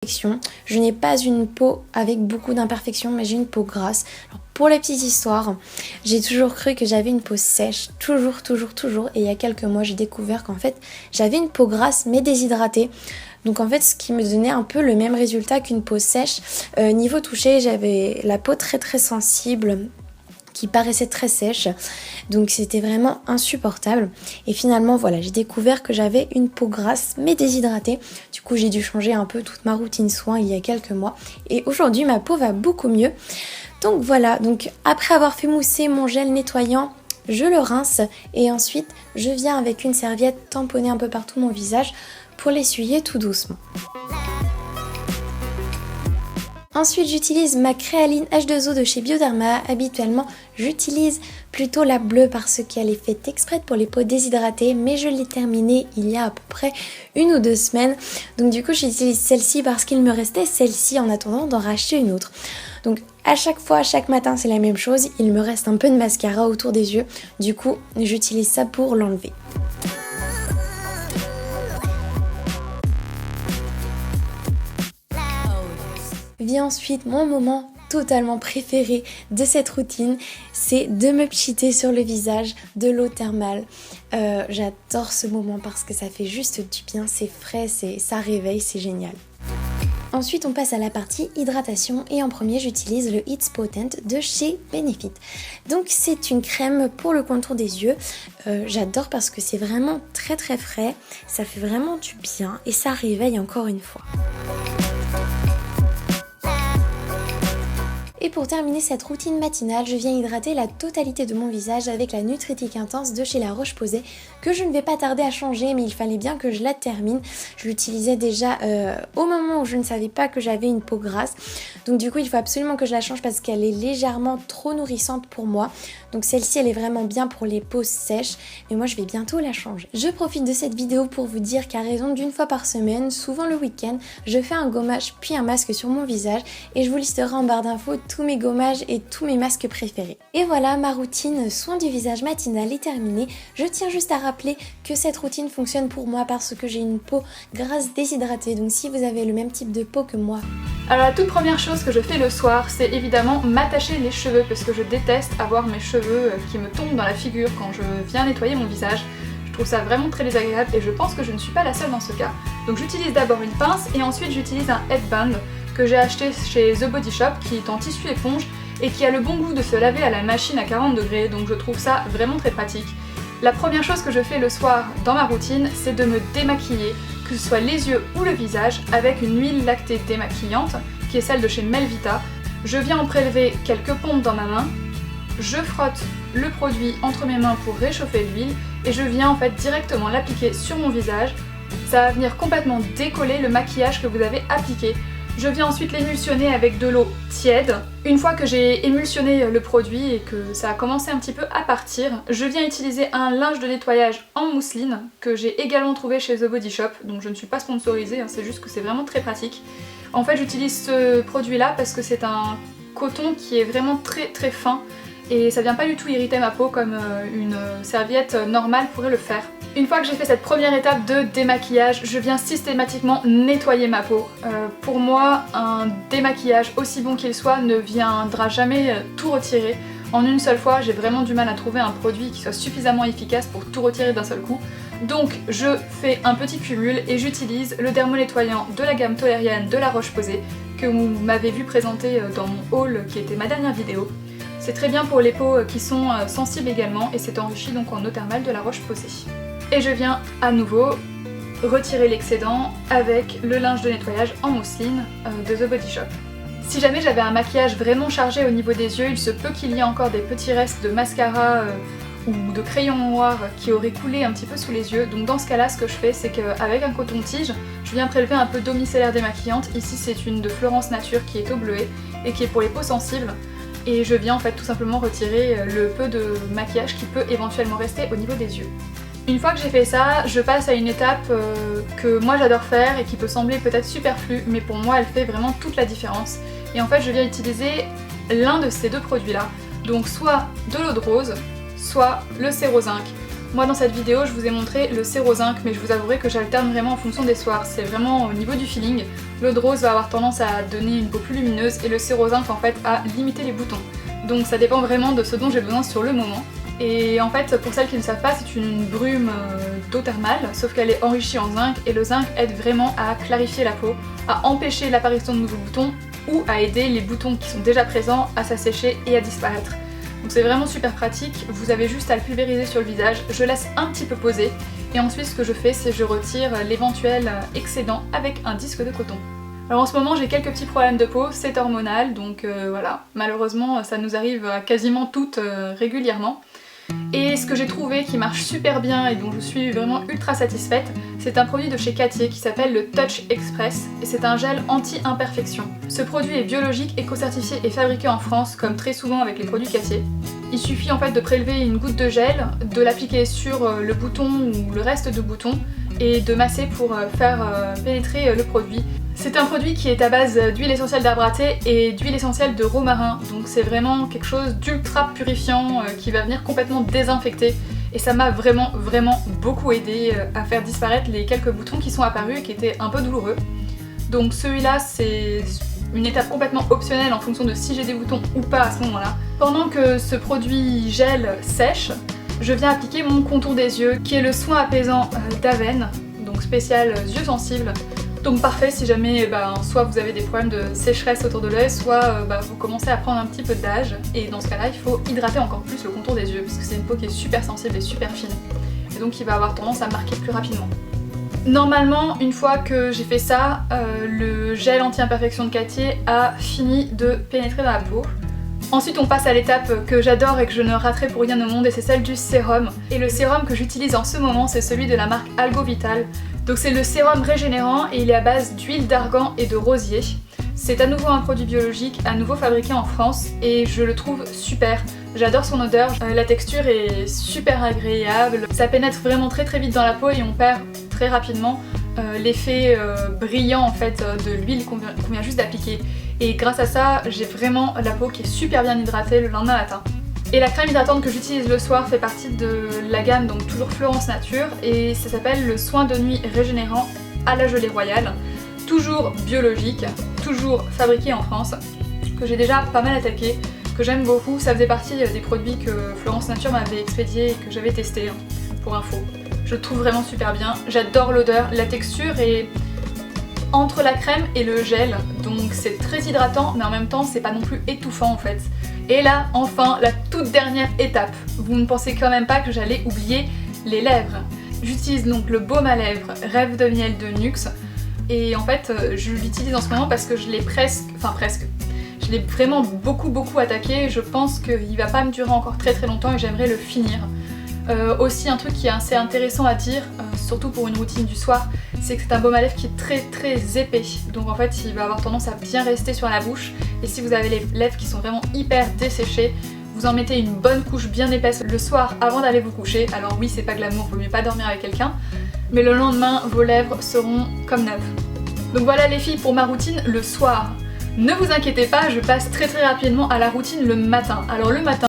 Je n'ai pas une peau avec beaucoup d'imperfections, mais j'ai une peau grasse. Alors, pour la petite histoire, j'ai toujours cru que j'avais une peau sèche, toujours. Et il y a quelques mois, j'ai découvert qu'en fait, j'avais une peau grasse mais déshydratée. Donc en fait, ce qui me donnait un peu le même résultat qu'une peau sèche. Niveau toucher, j'avais la peau très sensible, qui paraissait très sèche, donc c'était vraiment insupportable. Et finalement voilà, j'ai découvert que j'avais une peau grasse mais déshydratée. Du coup j'ai dû changer un peu toute ma routine soins il y a quelques mois et aujourd'hui ma peau va beaucoup mieux. Donc voilà, donc après avoir fait mousser mon gel nettoyant, je le rince et ensuite je viens avec une serviette tamponner un peu partout mon visage pour l'essuyer tout doucement. Ensuite, j'utilise ma créaline H2O de chez Bioderma. Habituellement, j'utilise plutôt la bleue parce qu'elle est faite exprès pour les peaux déshydratées, mais je l'ai terminée il y a à peu près 1 ou 2 semaines. Donc du coup, j'utilise celle-ci parce qu'il me restait celle-ci en attendant d'en racheter une autre. Donc à chaque fois, chaque matin, c'est la même chose. Il me reste un peu de mascara autour des yeux. Du coup, j'utilise ça pour l'enlever. Vient ensuite mon moment totalement préféré de cette routine, c'est de me pchiter sur le visage de l'eau thermale. J'adore ce moment parce que ça fait juste du bien, c'est frais, ça réveille, c'est génial. Ensuite on passe à la partie hydratation et en premier j'utilise le It's Potent de chez Benefit. Donc c'est une crème pour le contour des yeux, j'adore parce que c'est vraiment très frais, ça fait vraiment du bien et ça réveille encore une fois. Et pour terminer cette routine matinale, je viens hydrater la totalité de mon visage avec la Nutritique Intense de chez La Roche-Posay que je ne vais pas tarder à changer, mais il fallait bien que je la termine. Je l'utilisais déjà au moment où je ne savais pas que j'avais une peau grasse. Donc du coup, il faut absolument que je la change parce qu'elle est légèrement trop nourrissante pour moi. Donc celle-ci, elle est vraiment bien pour les peaux sèches, mais moi je vais bientôt la changer. Je profite de cette vidéo pour vous dire qu'à raison d'1 fois par semaine, souvent le week-end, je fais un gommage puis un masque sur mon visage et je vous listerai en barre d'infos tous mes gommages et tous mes masques préférés. Et voilà, ma routine soin du visage matinale est terminée. Je tiens juste à rappeler que cette routine fonctionne pour moi parce que j'ai une peau grasse déshydratée. Donc si vous avez le même type de peau que moi. Alors la toute première chose que je fais le soir, c'est évidemment m'attacher les cheveux parce que je déteste avoir mes cheveux qui me tombent dans la figure quand je viens nettoyer mon visage. Je trouve ça vraiment très désagréable et je pense que je ne suis pas la seule dans ce cas. Donc j'utilise d'abord une pince et ensuite j'utilise un headband que j'ai acheté chez The Body Shop qui est en tissu éponge et qui a le bon goût de se laver à la machine à 40 degrés, donc je trouve ça vraiment très pratique. La première chose que je fais le soir dans ma routine, c'est de me démaquiller, que ce soit les yeux ou le visage, avec une huile lactée démaquillante, qui est celle de chez Melvita. Je viens en prélever quelques pompes dans ma main, je frotte le produit entre mes mains pour réchauffer l'huile et je viens en fait directement l'appliquer sur mon visage. Ça va venir complètement décoller le maquillage que vous avez appliqué. Je viens ensuite l'émulsionner avec de l'eau tiède. Une fois que j'ai émulsionné le produit et que ça a commencé un petit peu à partir, je viens utiliser un linge de nettoyage en mousseline que j'ai également trouvé chez The Body Shop, donc je ne suis pas sponsorisée, c'est juste que c'est vraiment très pratique. En fait j'utilise ce produit là parce que c'est un coton qui est vraiment très fin et ça vient pas du tout irriter ma peau comme une serviette normale pourrait le faire. Une fois que j'ai fait cette première étape de démaquillage, je viens systématiquement nettoyer ma peau. Pour moi, un démaquillage, aussi bon qu'il soit, ne viendra jamais tout retirer. En une seule fois, j'ai vraiment du mal à trouver un produit qui soit suffisamment efficace pour tout retirer d'un seul coup. Donc je fais un petit cumul et j'utilise le dermonettoyant de la gamme tolérienne de La Roche-Posay que vous m'avez vu présenter dans mon haul qui était ma dernière vidéo. C'est très bien pour les peaux qui sont sensibles également et c'est enrichi donc en eau thermale de La Roche-Posay. Et je viens à nouveau retirer l'excédent avec le linge de nettoyage en mousseline de The Body Shop. Si jamais j'avais un maquillage vraiment chargé au niveau des yeux, il se peut qu'il y ait encore des petits restes de mascara ou de crayon noir qui auraient coulé un petit peu sous les yeux. Donc dans ce cas-là, ce que je fais, c'est qu'avec un coton-tige, je viens prélever un peu d'eau micellaire démaquillante. Ici, c'est une de Florence Nature qui est au bleuet et qui est pour les peaux sensibles. Et je viens en fait tout simplement retirer le peu de maquillage qui peut éventuellement rester au niveau des yeux. Une fois que j'ai fait ça, je passe à une étape que moi j'adore faire et qui peut sembler peut-être superflue, mais pour moi elle fait vraiment toute la différence. Et en fait je viens utiliser l'un de ces deux produits là, donc soit de l'eau de rose, soit le Cérozinc. Moi dans cette vidéo je vous ai montré le Cerozinc, mais je vous avouerai que j'alterne vraiment en fonction des soirs, c'est vraiment au niveau du feeling. L'eau de rose va avoir tendance à donner une peau plus lumineuse et le Cerozinc en fait à limiter les boutons. Donc ça dépend vraiment de ce dont j'ai besoin sur le moment. Et en fait, pour celles qui ne savent pas, c'est une brume d'eau thermale, sauf qu'elle est enrichie en zinc, et le zinc aide vraiment à clarifier la peau, à empêcher l'apparition de nouveaux boutons, ou à aider les boutons qui sont déjà présents à s'assécher et à disparaître. Donc c'est vraiment super pratique, vous avez juste à le pulvériser sur le visage, je laisse un petit peu poser, et ensuite ce que je fais, c'est que je retire l'éventuel excédent avec un disque de coton. Alors en ce moment j'ai quelques petits problèmes de peau, c'est hormonal, donc voilà, malheureusement ça nous arrive à quasiment toutes régulièrement. Et ce que j'ai trouvé qui marche super bien et dont je suis vraiment ultra satisfaite, c'est un produit de chez Cattier qui s'appelle le Touch Express et c'est un gel anti-imperfection. Ce produit est biologique, éco-certifié et fabriqué en France comme très souvent avec les produits Cattier. Il suffit en fait de prélever une goutte de gel, de l'appliquer sur le bouton ou le reste du bouton et de masser pour faire pénétrer le produit. C'est un produit qui est à base d'huile essentielle d'arbre à thé et d'huile essentielle de romarin, donc c'est vraiment quelque chose d'ultra purifiant qui va venir complètement désinfecter et ça m'a vraiment beaucoup aidé à faire disparaître les quelques boutons qui sont apparus et qui étaient un peu douloureux. Donc celui-là c'est une étape complètement optionnelle en fonction de si j'ai des boutons ou pas à ce moment-là. Pendant que ce produit gel sèche, je viens appliquer mon contour des yeux qui est le soin apaisant d'Aven, donc spécial yeux sensibles. Donc parfait si jamais soit vous avez des problèmes de sécheresse autour de l'œil, soit vous commencez à prendre un petit peu d'âge, et dans ce cas là il faut hydrater encore plus le contour des yeux parce que c'est une peau qui est super sensible et super fine et donc il va avoir tendance à marquer plus rapidement. Normalement une fois que j'ai fait ça, le gel anti-imperfection de Cattier a fini de pénétrer dans la peau. Ensuite on passe à l'étape que j'adore et que je ne raterai pour rien au monde et c'est celle du sérum. Et le sérum que j'utilise en ce moment c'est celui de la marque Algo Vital. Donc c'est le sérum régénérant et il est à base d'huile d'argan et de rosier. C'est à nouveau un produit biologique, à nouveau fabriqué en France et je le trouve super. J'adore son odeur, la texture est super agréable, ça pénètre vraiment très vite dans la peau et on perd très rapidement l'effet brillant en fait de l'huile qu'on vient juste d'appliquer. Et grâce à ça, j'ai vraiment la peau qui est super bien hydratée le lendemain matin. Et la crème hydratante que j'utilise le soir fait partie de la gamme, donc toujours Florence Nature, et ça s'appelle le soin de nuit régénérant à la gelée royale. Toujours biologique, toujours fabriqué en France, que j'ai déjà pas mal attaqué, que j'aime beaucoup. Ça faisait partie des produits que Florence Nature m'avait expédié et que j'avais testé, pour info. Je le trouve vraiment super bien, j'adore l'odeur, la texture est entre la crème et le gel, donc c'est très hydratant mais en même temps c'est pas non plus étouffant en fait. Et là enfin la toute dernière étape, vous ne pensez quand même pas que j'allais oublier les lèvres. J'utilise donc le baume à lèvres Rêve de miel de NYX et en fait je l'utilise en ce moment parce que je l'ai je l'ai vraiment beaucoup attaqué, je pense qu'il va pas me durer encore très longtemps et j'aimerais le finir. Aussi un truc qui est assez intéressant à dire, surtout pour une routine du soir, c'est que c'est un baume à lèvres qui est très épais, donc en fait il va avoir tendance à bien rester sur la bouche et si vous avez les lèvres qui sont vraiment hyper desséchées, vous en mettez une bonne couche bien épaisse le soir avant d'aller vous coucher. Alors oui c'est pas glamour, vaut mieux pas dormir avec quelqu'un, mais le lendemain vos lèvres seront comme neuves. Donc voilà les filles pour ma routine le soir. Ne vous inquiétez pas, je passe très rapidement à la routine le matin. Alors le matin,